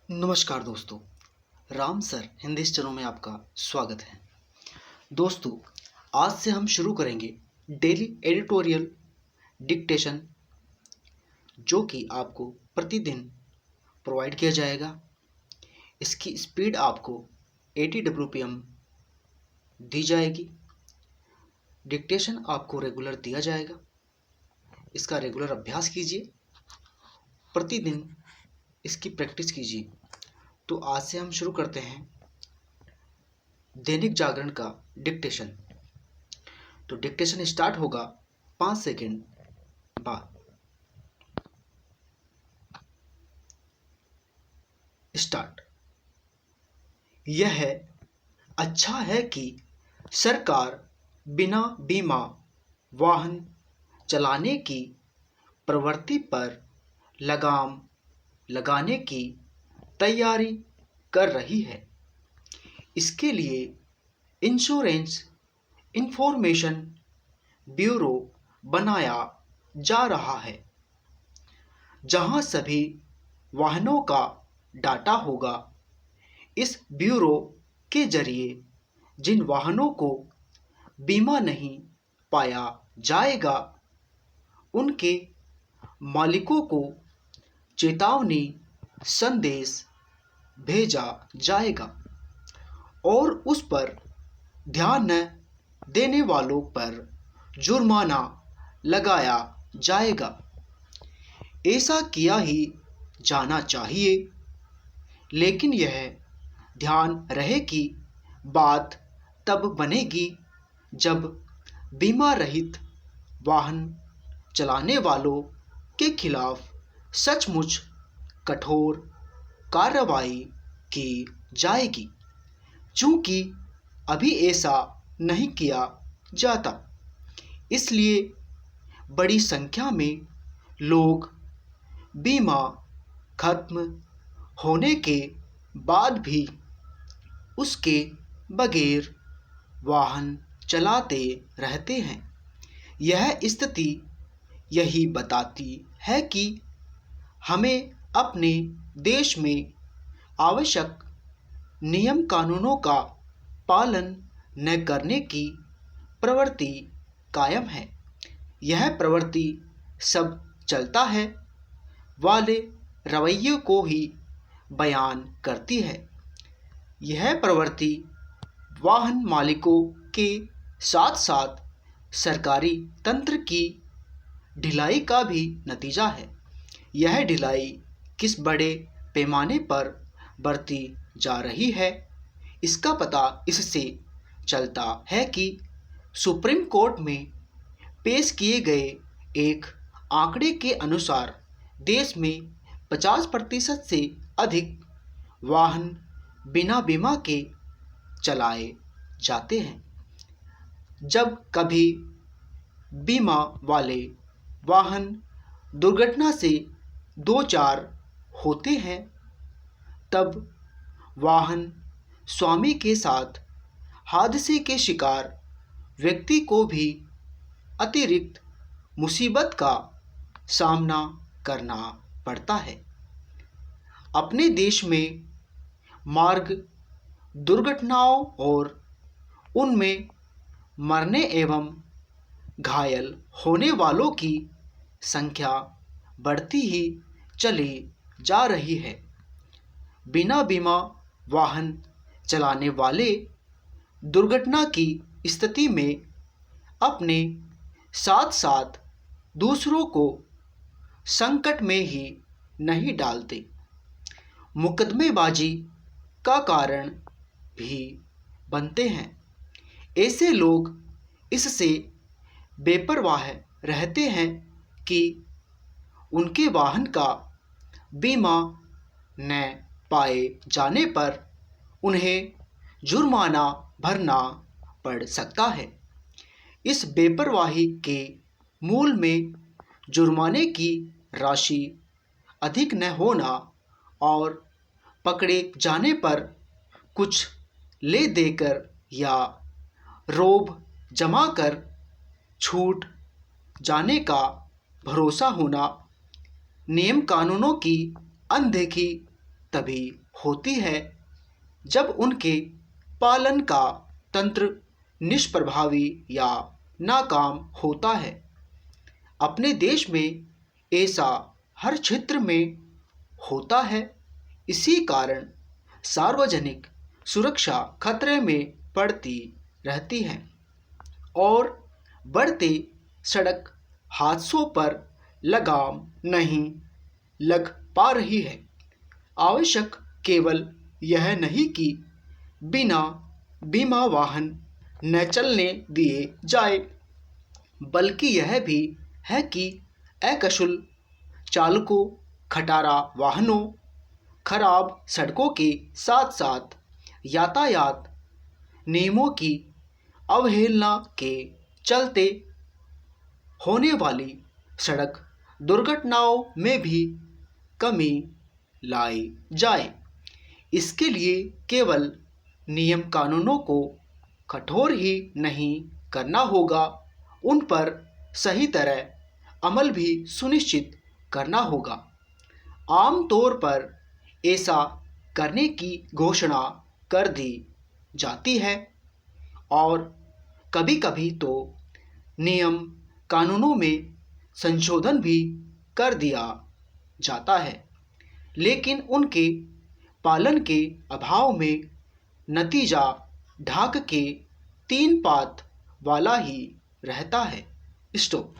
नमस्कार दोस्तों, Ram sir Hindi channel में आपका स्वागत है। दोस्तों, आज से हम शुरू करेंगे डेली एडिटोरियल डिक्टेशन, जो कि आपको प्रतिदिन प्रोवाइड किया जाएगा। इसकी स्पीड आपको 80 WPM दी जाएगी। डिक्टेशन आपको रेगुलर दिया जाएगा। इसका रेगुलर अभ्यास कीजिए, प्रतिदिन इसकी प्रैक्टिस कीजिए। तो आज से हम शुरू करते हैं दैनिक जागरण का डिक्टेशन। तो डिक्टेशन स्टार्ट होगा 5 सेकेंड बाद। स्टार्ट। यह अच्छा है कि सरकार बिना बीमा वाहन चलाने की प्रवृत्ति पर लगाम लगाने की तैयारी कर रही है। इसके लिए इंश्योरेंस इंफॉर्मेशन ब्यूरो बनाया जा रहा है, जहां सभी वाहनों का डाटा होगा। इस ब्यूरो के जरिए जिन वाहनों को बीमा नहीं पाया जाएगा, उनके मालिकों को चेतावनी संदेश भेजा जाएगा और उस पर ध्यान न देने वालों पर जुर्माना लगाया जाएगा। ऐसा किया ही जाना चाहिए, लेकिन यह ध्यान रहे कि बात तब बनेगी जब बीमा रहित वाहन चलाने वालों के खिलाफ सचमुच कठोर कार्रवाई की जाएगी। चूंकि अभी ऐसा नहीं किया जाता, इसलिए बड़ी संख्या में लोग बीमा खत्म होने के बाद भी उसके बगैर वाहन चलाते रहते हैं। यह स्थिति यही बताती है कि हमें अपने देश में आवश्यक नियम कानूनों का पालन न करने की प्रवृत्ति कायम है। यह प्रवृत्ति सब चलता है वाले रवैये को ही बयान करती है। यह प्रवृत्ति वाहन मालिकों के साथ साथ सरकारी तंत्र की ढिलाई का भी नतीजा है। यह ढिलाई किस बड़े पैमाने पर बरती जा रही है, इसका पता इससे चलता है कि सुप्रीम कोर्ट में पेश किए गए एक आंकड़े के अनुसार देश में 50% से अधिक वाहन बिना बीमा के चलाए जाते हैं। जब कभी बीमा वाले वाहन दुर्घटना से दो चार होते हैं, तब वाहन स्वामी के साथ हादसे के शिकार व्यक्ति को भी अतिरिक्त मुसीबत का सामना करना पड़ता है। अपने देश में मार्ग दुर्घटनाओं और उनमें मरने एवं घायल होने वालों की संख्या बढ़ती ही चली जा रही है। बिना बीमा वाहन चलाने वाले दुर्घटना की स्थिति में अपने साथ साथ दूसरों को संकट में ही नहीं डालते, मुकदमेबाजी का कारण भी बनते हैं। ऐसे लोग इससे बेपरवाह रहते हैं कि उनके वाहन का बीमा न पाए जाने पर उन्हें जुर्माना भरना पड़ सकता है। इस बेपरवाही के मूल में जुर्माने की राशि अधिक न होना और पकड़े जाने पर कुछ ले देकर या रोब जमा कर छूट जाने का भरोसा होना, नियम कानूनों की अनदेखी तभी होती है जब उनके पालन का तंत्र निष्प्रभावी या नाकाम होता है। अपने देश में ऐसा हर क्षेत्र में होता है। इसी कारण सार्वजनिक सुरक्षा खतरे में पड़ती रहती है और बढ़ते सड़क हादसों पर लगाम नहीं लग पा रही है। आवश्यक केवल यह नहीं कि बिना बीमा वाहन न चलने दिए जाए, बल्कि यह भी है कि अकुशल चालकों, खटारा वाहनों, खराब सड़कों के साथ साथ यातायात नियमों की अवहेलना के चलते होने वाली सड़क दुर्घटनाओं में भी कमी लाई जाए। इसके लिए केवल नियम कानूनों को कठोर ही नहीं करना होगा, उन पर सही तरह अमल भी सुनिश्चित करना होगा। आमतौर पर ऐसा करने की घोषणा कर दी जाती है और कभी-कभी तो नियम कानूनों में संशोधन भी कर दिया जाता है, लेकिन उनके पालन के अभाव में नतीजा ढाक के तीन पात वाला ही रहता है। स्टॉप।